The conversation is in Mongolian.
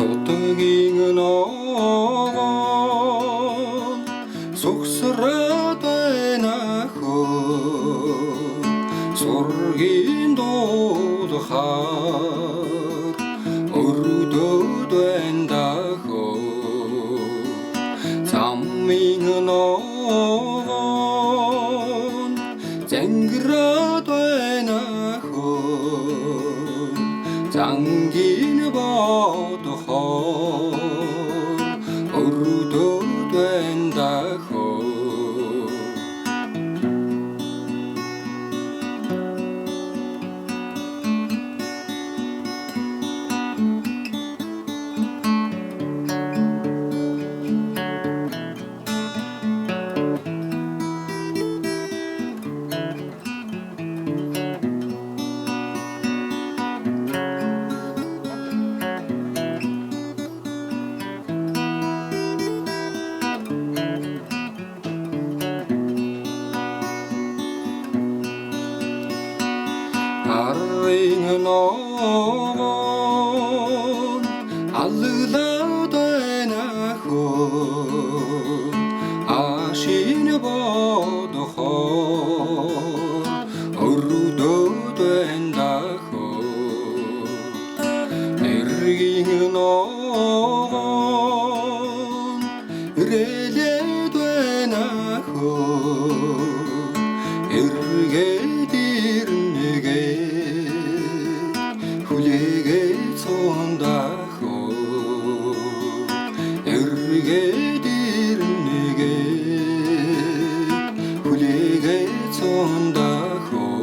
Сотгийн ногоон суксраад байна хөө сургийн дуулахаар өргөдөд байна хөө замын ногоон зангираад байна хөө зангийн бодохоор өргөдөд байна хөө Арын ногоон аллаад байна хөө ашин бодохоор өргөдөд байна хөө эргийн ногоон ирэлээд байна хөө эргээд ирнэгээ хүлээгээ цондахоо эргээд ирнэгээ хүлээгээ цондахоо